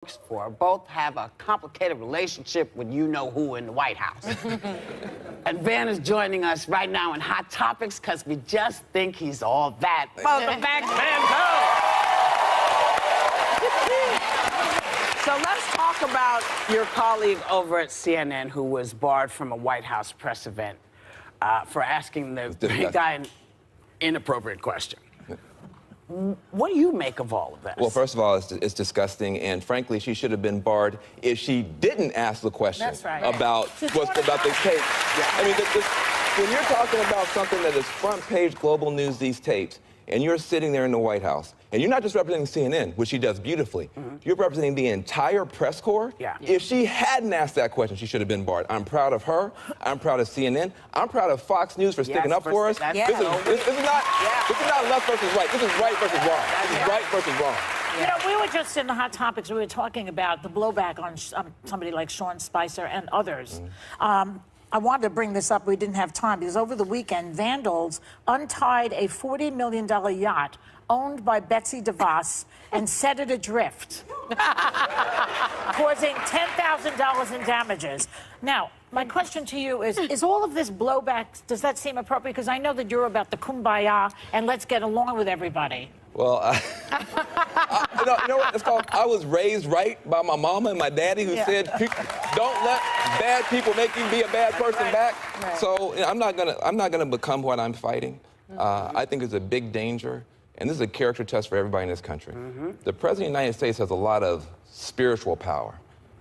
for both have a complicated relationship with you-know-who in the White House. And Van is joining us right now in Hot Topics because we just think he's all that. Welcome back, Van Gogh! So let's talk about your colleague over at CNN who was barred from a White House press event for asking the guy an inappropriate question. What do you make of all of this? Well, first of all, it's disgusting, and frankly, she should have been barred if she didn't ask the question about the case. Yeah. I mean, when you're talking about something that is front-page global news, these tapes, and you're sitting there in the White House, and you're not just representing CNN, which she does beautifully. You're representing the entire press corps. Yeah. If she hadn't asked that question, she should have been barred. I'm proud of her. I'm proud of CNN. I'm proud of Fox News for sticking up for us. This is not left versus right. This is right versus wrong. This is right versus wrong. You know, we were just in the Hot Topics, we were talking about the blowback on somebody like Sean Spicer and others. I wanted to bring this up, we didn't have time, because over the weekend, vandals untied a $40 million yacht owned by Betsy DeVos and set it adrift, causing $10,000 in damages. Now, my question to you is all of this blowback, does that seem appropriate? Because I know that you're about the kumbaya and let's get along with everybody. Well, you know what it's called? I was raised right by my mama and my daddy who said, don't let bad people make you be a bad person back. So you know, I'm not gonna become what I'm fighting. I think it's a big danger, and this is a character test for everybody in this country. The President of the United States has a lot of spiritual power.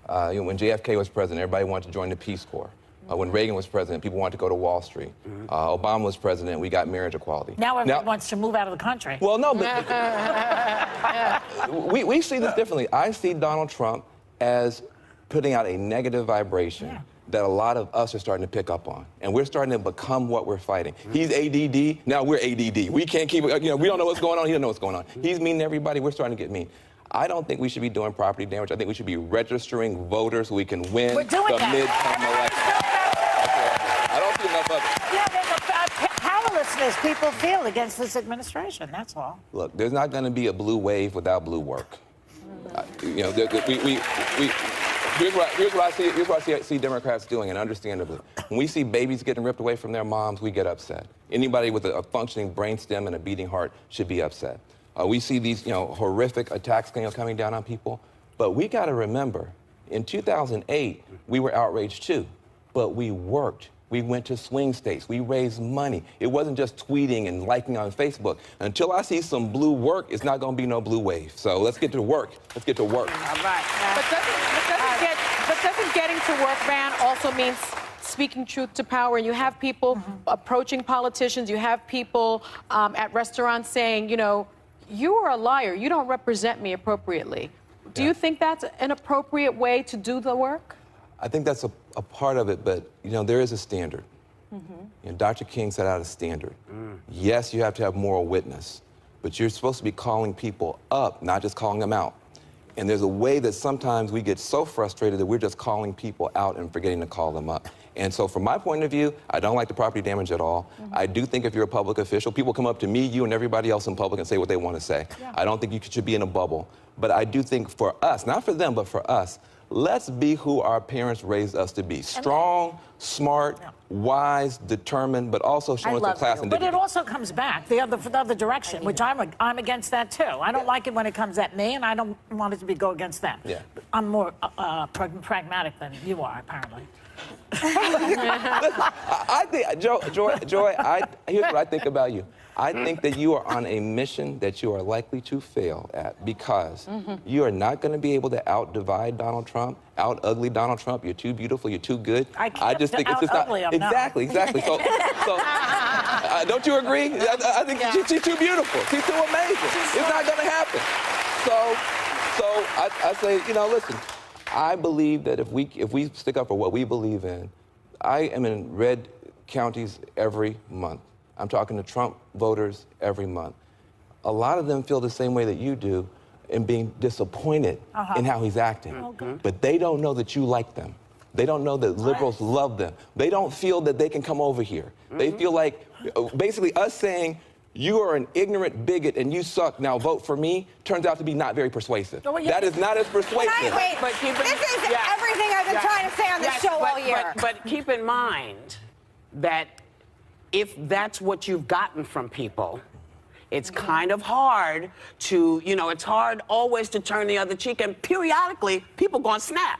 You know, when JFK was president, everybody wanted to join the Peace Corps. When Reagan was president, people wanted to go to Wall Street. Obama was president, we got marriage equality. Now everyone wants to move out of the country. Well, no, but we see this differently. I see Donald Trump as putting out a negative vibration that a lot of us are starting to pick up on. And we're starting to become what we're fighting. He's ADD, now we're ADD. We can't keep, you know, we don't know what's going on, he doesn't know what's going on. He's mean to everybody, we're starting to get mean. I don't think we should be doing property damage. I think we should be registering voters so we can win the midterm election. I don't see enough of it. Yeah, there's a powerlessness people feel against this administration, that's all. Look, there's not going to be a blue wave without blue work. You know, here's what I see Democrats doing, and understandably. When we see babies getting ripped away from their moms, we get upset. Anybody with a functioning brainstem and a beating heart should be upset. We see these, you know, horrific attacks, you know, coming down on people. But we got to remember, in 2008, we were outraged too. But we worked. We went to swing states. We raised money. It wasn't just tweeting and liking on Facebook. Until I see some blue work, it's not going to be no blue wave. So let's get to work. Let's get to work. All right. But doesn't getting to work, Van, also means speaking truth to power? And you have people approaching politicians. You have people at restaurants saying, you know, you are a liar. You don't represent me appropriately. Do you think that's an appropriate way to do the work? I think that's a part of it, but, you know, there is a standard. You know, Dr. King set out a standard. Yes, you have to have moral witness, but you're supposed to be calling people up, not just calling them out. And there's a way that sometimes we get so frustrated that we're just calling people out and forgetting to call them up. And so from my point of view, I don't like the property damage at all. I do think if you're a public official, people come up to me, you, and everybody else in public and say what they want to say. I don't think you should be in a bubble. But I do think for us, not for them, but for us, let's be who our parents raised us to be. Strong, smart, wise, determined, but also showing some class and dignity. But it also comes back the other direction, which I'm against that too. I don't like it when it comes at me, and I don't want it to go against them. I'm more pragmatic than you are, apparently. I think, Joy, here's what I think about you. I think that you are on a mission that you are likely to fail at because you are not going to be able to out-divide Donald Trump, out-ugly Donald Trump. You're too beautiful, you're too good. I just think it's just not... Exactly. So don't you agree? I think she's too beautiful. She's too amazing. It's not going to happen. So I say, you know, listen, I believe that if we stick up for what we believe in, I am in red counties every month. I'm talking to Trump voters every month. A lot of them feel the same way that you do in being disappointed in how he's acting. But they don't know that you like them. They don't know that liberals love them. They don't feel that they can come over here. They feel like basically us saying, you are an ignorant bigot and you suck, now vote for me, turns out to be not very persuasive. Oh, well, yeah. That is not as persuasive. Wait, But keep in- this is yeah. everything I've been trying to say on this Yes, show all year. But keep in mind that if that's what you've gotten from people, it's kind of hard to, it's hard always to turn the other cheek, and periodically people gonna snap.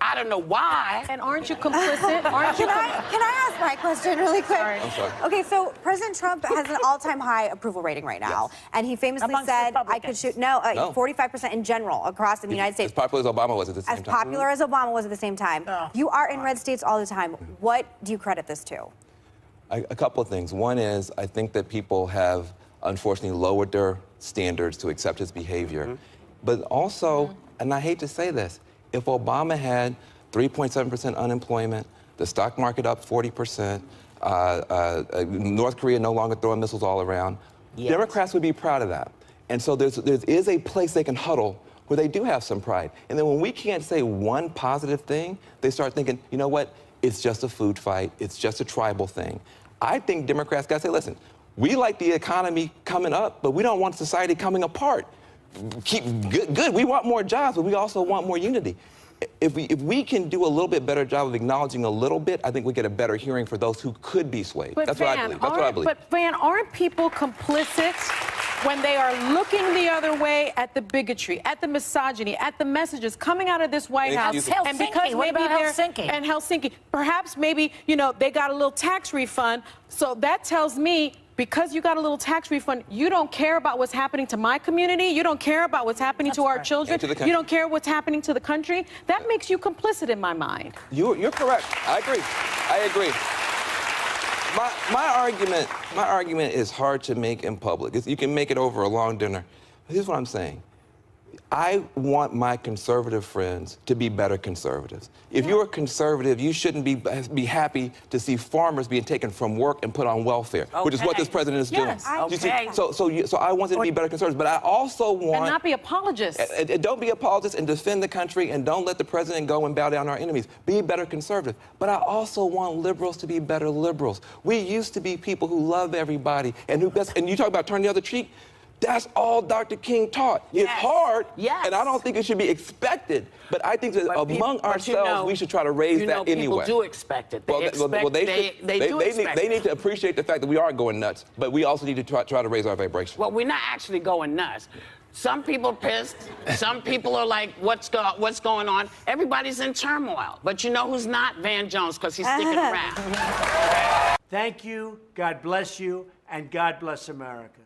I don't know why. And aren't you complicit? Aren't you Can I ask my question really quick? Sorry. I'm sorry. Okay, so President Trump has an all-time high approval rating right now, and he famously Amongst said, "I could Republicans. shoot." No. 45% in general across the United States. As popular as Obama was at the same As time. popular as Obama was at the same time. Oh. You are in red states all the time. What do you credit this to? A couple of things. One is, I think that people have, unfortunately, lowered their standards to accept his behavior. But also, and I hate to say this, if Obama had 3.7% unemployment, the stock market up 40%, North Korea no longer throwing missiles all around, Yes. Democrats would be proud of that. And so there is a place they can huddle where they do have some pride. And then when we can't say one positive thing, they start thinking, you know what, it's just a food fight, it's just a tribal thing. I think Democrats got to say, listen, we like the economy coming up, but we don't want society coming apart. Keep good. We want more jobs, but we also want more unity. If we can do a little bit better job of acknowledging a little bit, I think we get a better hearing for those who could be swayed. But That's Van, what I believe. That's what I believe. But Van, aren't people complicit when they are looking the other way at the bigotry, at the misogyny, at the messages coming out of this White House? Excuse me. Helsinki. What about Helsinki? And Helsinki, perhaps maybe, they got a little tax refund. So that tells me, because you got a little tax refund, you don't care about what's happening to my community. You don't care about what's happening to our children. And to the country. You don't care what's happening to the country. That makes you complicit in my mind. You're correct. I agree. I agree. My argument is hard to make in public. You can make it over a long dinner. Here's what I'm saying. I want my conservative friends to be better conservatives. If you're a conservative, you shouldn't be happy to see farmers being taken from work and put on welfare, which is what this president is Yes. doing. You see, Okay. so I want them to be better conservatives, but I also want... And not be apologists. And don't be apologists and defend the country, and don't let the president go and bow down our enemies. Be better conservative. But I also want liberals to be better liberals. We used to be people who love everybody, and you talk about turning the other cheek. That's all Dr. King taught. Yes. It's hard, Yes. and I don't think it should be expected. But I think that among ourselves, we should try to raise that anyway. People do expect it. They They need to appreciate the fact that we are going nuts, but we also need to try to raise our vibration. Well, we're not actually going nuts. Some people pissed. Some people are like, what's going on? Everybody's in turmoil. But you know who's not? Van Jones, because he's sticking around. Thank you, God bless you, and God bless America.